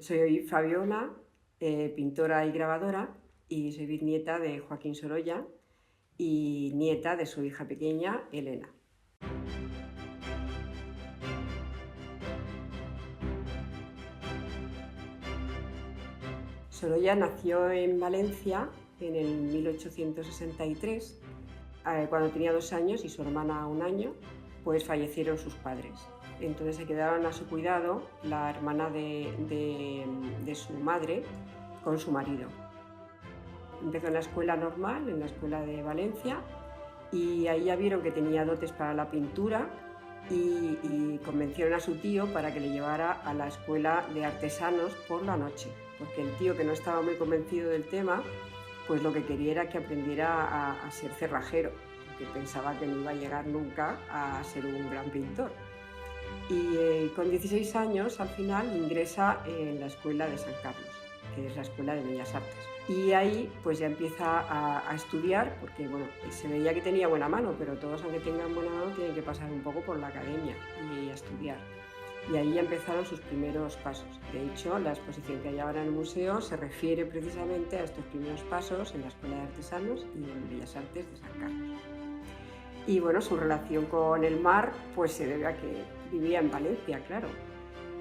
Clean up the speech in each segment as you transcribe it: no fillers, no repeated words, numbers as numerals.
Soy Fabiola, pintora y grabadora, y soy bisnieta de Joaquín Sorolla y nieta de su hija pequeña, Elena. Sorolla nació en Valencia en el 1863, cuando tenía 2 años y su hermana 1 año, pues fallecieron sus padres. Entonces se quedaron a su cuidado la hermana de su madre con su marido. Empezó en la escuela normal, en la escuela de Valencia, y ahí ya vieron que tenía dotes para la pintura y convencieron a su tío para que le llevara a la escuela de artesanos por la noche, porque el tío, que no estaba muy convencido del tema, pues lo que quería era que aprendiera a ser cerrajero, porque pensaba que no iba a llegar nunca a ser un gran pintor. Y con 16 años, al final, ingresa en la escuela de San Carlos, que es la escuela de Bellas Artes. Y ahí pues ya empieza a estudiar, porque bueno, se veía que tenía buena mano, pero todos, aunque tengan buena mano, tienen que pasar un poco por la academia y a estudiar. Y ahí ya empezaron sus primeros pasos. De hecho, la exposición que hay ahora en el museo se refiere precisamente a estos primeros pasos en la Escuela de Artesanos y en Bellas Artes de San Carlos. Y bueno, su relación con el mar pues se debe a que vivía en Valencia, claro.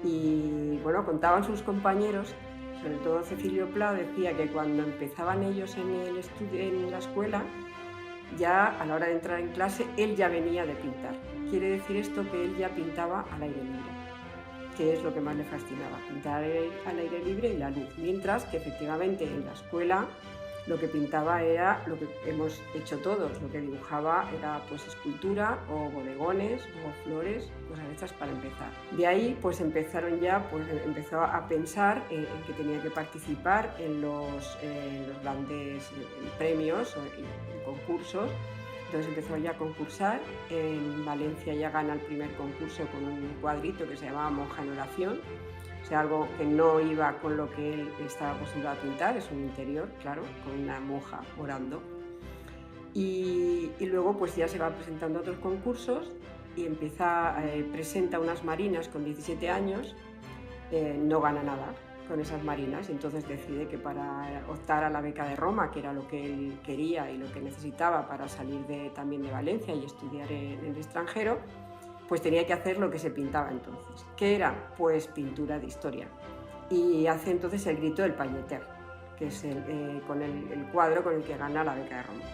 Y bueno, contaban sus compañeros, sobre todo Cecilio Pla, decía que cuando empezaban ellos en la escuela, ya a la hora de entrar en clase, él ya venía de pintar. Quiere decir esto que él ya pintaba al aire libre, que es lo que más le fascinaba, pintar al aire libre y la luz. Mientras que efectivamente en la escuela lo que pintaba era lo que hemos hecho todos, lo que dibujaba era pues escultura o bodegones o flores, cosas hechas para empezar. De ahí pues empezaron ya, pues empezó a pensar en que tenía que participar en los grandes premios o en concursos. Entonces empezó ya a concursar. En Valencia ya gana el primer concurso con un cuadrito que se llamaba Monja en oración. O sea, algo que no iba con lo que él estaba acostumbrado a pintar, es un interior, claro, con una monja orando. Y luego pues ya se va presentando a otros concursos y presenta unas marinas con 17 años, no gana nada con esas marinas, y entonces decide que para optar a la beca de Roma, que era lo que él quería y lo que necesitaba para salir también de Valencia y estudiar en el extranjero, pues tenía que hacer lo que se pintaba entonces. ¿Qué era? Pues pintura de historia. Y hace entonces el Grito del Palleter, que es con el cuadro con el que gana la beca de Roma.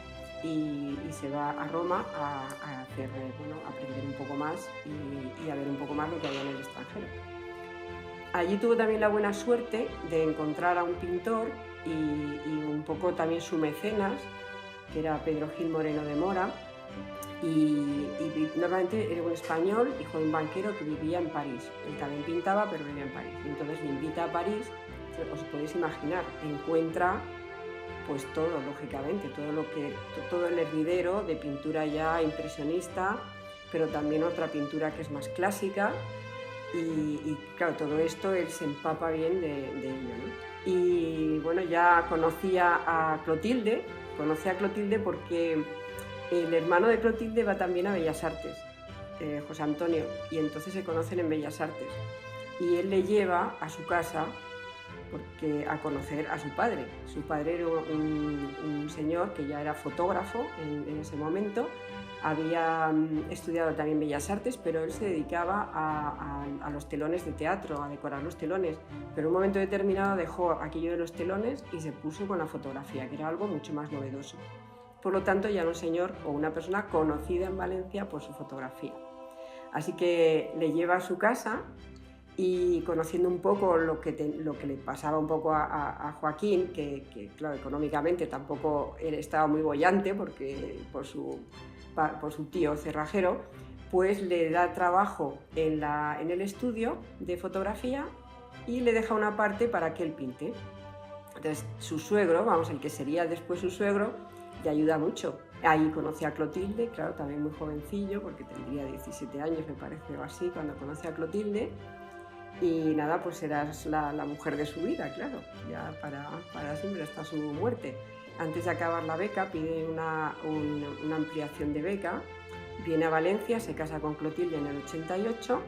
Y se va a Roma a hacer, aprender un poco más y a ver un poco más lo que había en el extranjero. Allí tuvo también la buena suerte de encontrar a un pintor y un poco también su mecenas, que era Pedro Gil Moreno de Mora, y normalmente era un español, hijo de un banquero que vivía en París. Él también pintaba, pero vivía en París. Y entonces le invita a París, os podéis imaginar, encuentra pues todo, lógicamente, todo el hervidero de pintura ya impresionista, pero también otra pintura que es más clásica. Y claro, todo esto él se empapa bien de ello, ¿no? Y bueno, ya conocía a Clotilde porque el hermano de Clotilde va también a Bellas Artes, José Antonio, y entonces se conocen en Bellas Artes. Y él le lleva a su casa a conocer a su padre. Su padre era un señor que ya era fotógrafo en ese momento, había estudiado también Bellas Artes, pero él se dedicaba a los telones de teatro, a decorar los telones. Pero en un momento determinado dejó aquello de los telones y se puso con la fotografía, que era algo mucho más novedoso. Por lo tanto, ya era un señor o una persona conocida en Valencia por su fotografía. Así que le lleva a su casa y conociendo un poco lo que le pasaba un poco a Joaquín, que claro, económicamente tampoco él estaba muy boyante porque por su tío cerrajero, pues le da trabajo en el estudio de fotografía y le deja una parte para que él pinte. Entonces su suegro, vamos, el que sería después su suegro, le ayuda mucho. Ahí conoce a Clotilde, claro, también muy jovencillo, porque tendría 17 años, me parece, o así, cuando conoce a Clotilde. Y nada, pues serás la mujer de su vida, claro, ya para siempre hasta su muerte. Antes de acabar la beca pide una ampliación de beca, viene a Valencia, se casa con Clotilde en el 88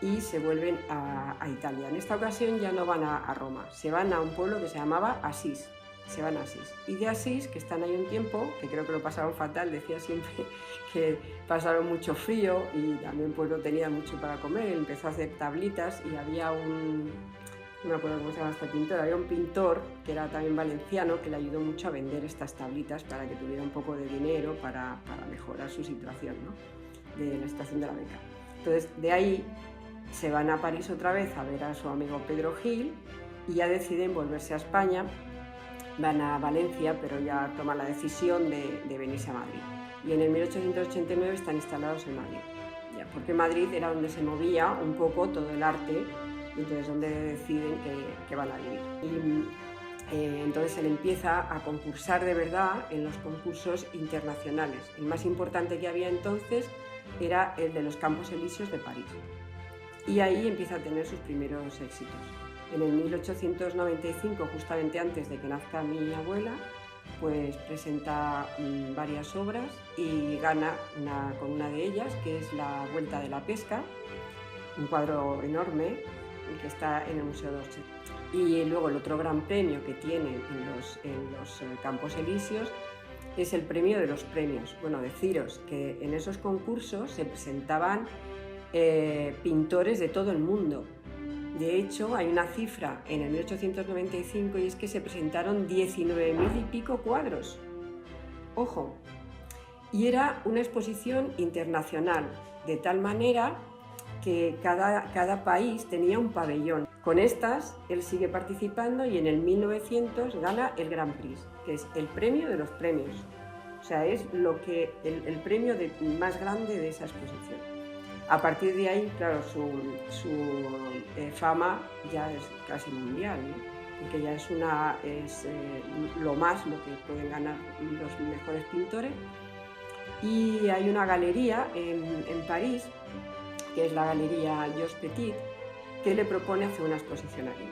y se vuelven a Italia. En esta ocasión ya no van a Roma, se van a un pueblo que se llamaba Asís. Se van a Asís. Y de Asís, que están ahí un tiempo, que creo que lo pasaron fatal, decía siempre que pasaron mucho frío y también pues no tenía mucho para comer, empezó a hacer tablitas y había no me acuerdo cómo se llama este pintor, había un pintor que era también valenciano que le ayudó mucho a vender estas tablitas para que tuviera un poco de dinero para mejorar su situación, ¿no? De la situación de la beca. Entonces de ahí se van a París otra vez a ver a su amigo Pedro Gil y ya deciden volverse a España. Van a Valencia, pero ya toman la decisión de venirse a Madrid. Y en el 1889 están instalados en Madrid, ya, porque Madrid era donde se movía un poco todo el arte, y entonces donde deciden que van a vivir. Y entonces él empieza a concursar de verdad en los concursos internacionales. El más importante que había entonces era el de los Campos Elíseos de París. Y ahí empieza a tener sus primeros éxitos. En el 1895, justamente antes de que nazca mi abuela, pues presenta varias obras y gana con una de ellas, que es La Vuelta de la Pesca, un cuadro enorme que está en el Museo d'Orsay. Y luego el otro gran premio que tiene en los Campos Elíseos es el premio de los premios. Bueno, deciros que en esos concursos se presentaban pintores de todo el mundo. De hecho, hay una cifra en el 1895 y es que se presentaron 19.000 y pico cuadros. Ojo, y era una exposición internacional, de tal manera que cada país tenía un pabellón. Con estas, él sigue participando y en el 1900 gana el Grand Prix, que es el premio de los premios. O sea, es el premio más grande de esa exposición. A partir de ahí, claro, su fama ya es casi mundial, ¿no? Porque ya es lo que pueden ganar los mejores pintores. Y hay una galería en París, que es la Galería Georges Petit, que le propone hacer una exposición aquí.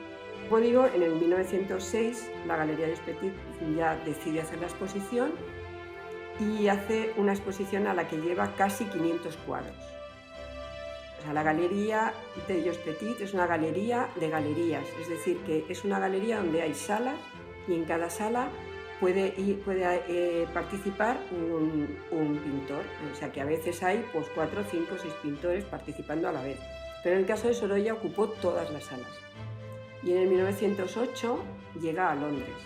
Como digo, en el 1906 la Galería Georges Petit ya decide hacer la exposición y hace una exposición a la que lleva casi 500 cuadros. O sea, la Galería de Georges Petit es una galería de galerías, es decir, que es una galería donde hay salas y en cada sala puede participar un pintor, o sea que a veces hay pues 4, 5, 6 pintores participando a la vez. Pero en el caso de Sorolla ocupó todas las salas. Y en el 1908 llega a Londres.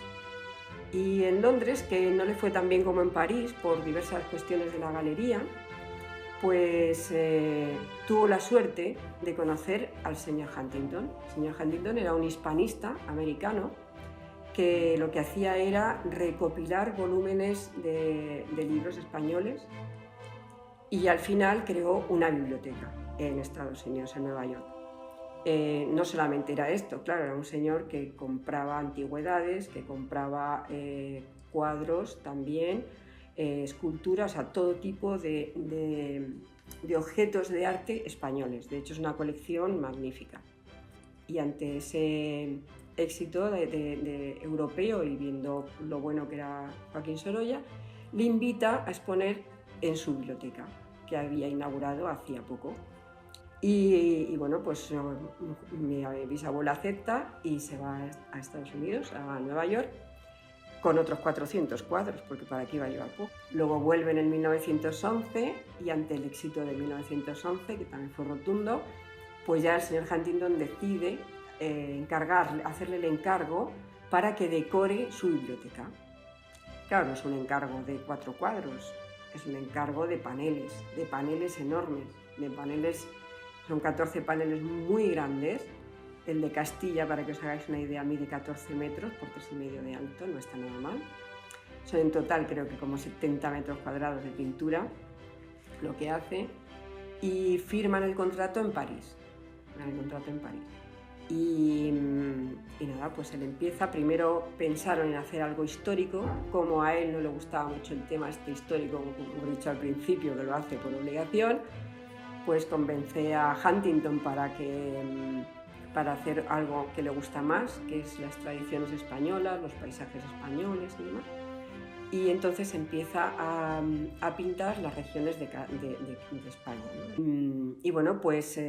Y en Londres, que no le fue tan bien como en París por diversas cuestiones de la galería, pues tuvo la suerte de conocer al señor Huntington. El señor Huntington era un hispanista americano que lo que hacía era recopilar volúmenes de libros españoles y al final creó una biblioteca en Estados Unidos, en Nueva York. No solamente era esto, claro, era un señor que compraba antigüedades, que compraba cuadros también, esculturas, a todo tipo de objetos de arte españoles. De hecho, es una colección magnífica. Y ante ese éxito europeo y viendo lo bueno que era Joaquín Sorolla, le invita a exponer en su biblioteca, que había inaugurado hacía poco. Y bueno, pues mi bisabuela acepta y se va a Estados Unidos, a Nueva York, con otros 400 cuadros, porque para aquí iba a llevar poco. Luego vuelven en 1911 y ante el éxito de 1911, que también fue rotundo, pues ya el señor Huntington decide hacerle el encargo para que decore su biblioteca. Claro, no es un encargo de 4 cuadros, es un encargo de paneles enormes, son 14 paneles muy grandes. El de Castilla, para que os hagáis una idea, mide 14 metros por 3,5 de alto, no está nada mal. Son en total creo que como 70 metros cuadrados de pintura, lo que hace, y firman el contrato en París. Y nada, pues él empieza, primero pensaron en hacer algo histórico, como a él no le gustaba mucho el tema histórico, como he dicho al principio, que lo hace por obligación, pues convence a Huntington para hacer algo que le gusta más, que es las tradiciones españolas, los paisajes españoles y demás. Y entonces empieza a pintar las regiones de España, ¿no? Y bueno, pues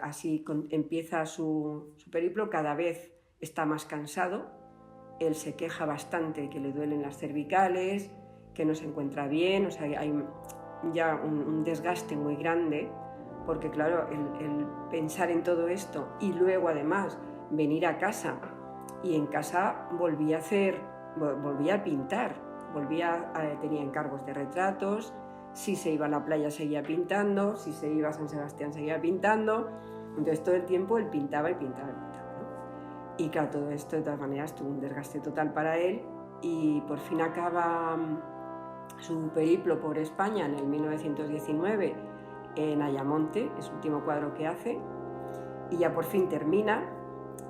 así empieza su periplo. Cada vez está más cansado, él se queja bastante que le duelen las cervicales, que no se encuentra bien, o sea, hay ya un desgaste muy grande, porque claro, el pensar en todo esto y luego además venir a casa, y en casa volvía a pintar. Tenía encargos de retratos, si se iba a la playa seguía pintando, si se iba a San Sebastián seguía pintando, entonces todo el tiempo él pintaba y pintaba y pintaba, ¿no? Y claro, todo esto de todas maneras tuvo un desgaste total para él, y por fin acaba su periplo por España en el 1919 en Ayamonte, es el último cuadro que hace, y ya por fin termina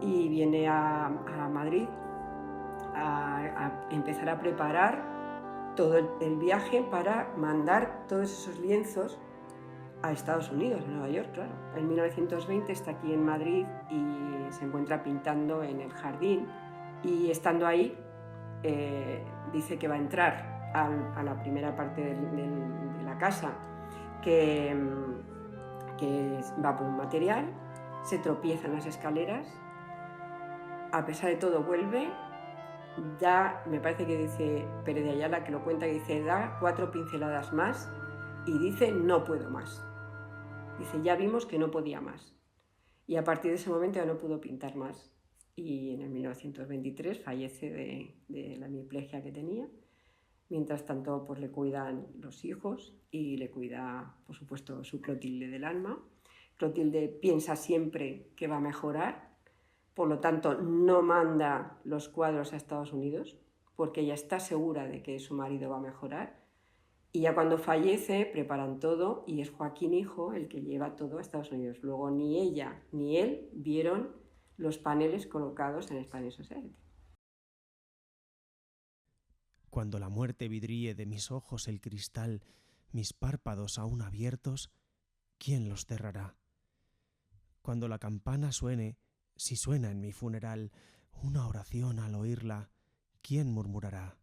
y viene a Madrid a empezar a preparar todo el viaje para mandar todos esos lienzos a Estados Unidos, a Nueva York, claro. En 1920 está aquí en Madrid y se encuentra pintando en el jardín, y estando ahí dice que va a entrar a la primera parte de la casa, que va por un material, se tropieza en las escaleras, a pesar de todo vuelve, me parece que dice Pérez de Ayala, que lo cuenta, que dice, da 4 pinceladas más y dice, no puedo más. Dice, ya vimos que no podía más. Y a partir de ese momento ya no pudo pintar más. Y en el 1923 fallece de la hemiplegia que tenía. Mientras tanto, pues le cuidan los hijos y le cuida, por supuesto, su Clotilde del alma. Clotilde piensa siempre que va a mejorar, por lo tanto no manda los cuadros a Estados Unidos, porque ella está segura de que su marido va a mejorar. Y ya cuando fallece preparan todo, y es Joaquín hijo el que lleva todo a Estados Unidos. Luego ni ella ni él vieron los paneles colocados en Spanish Society. Cuando la muerte vidríe de mis ojos el cristal, mis párpados aún abiertos, ¿quién los cerrará? Cuando la campana suene, si suena en mi funeral, una oración al oírla, ¿quién murmurará?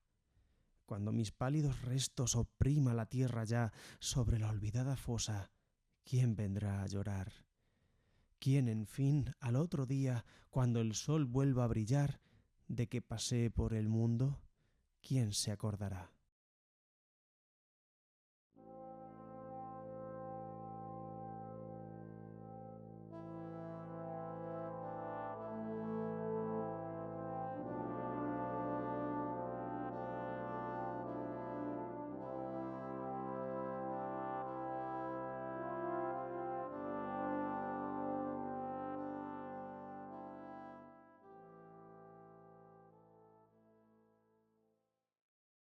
Cuando mis pálidos restos oprima la tierra ya sobre la olvidada fosa, ¿quién vendrá a llorar? ¿Quién, en fin, al otro día, cuando el sol vuelva a brillar, de que pasé por el mundo, quién se acordará?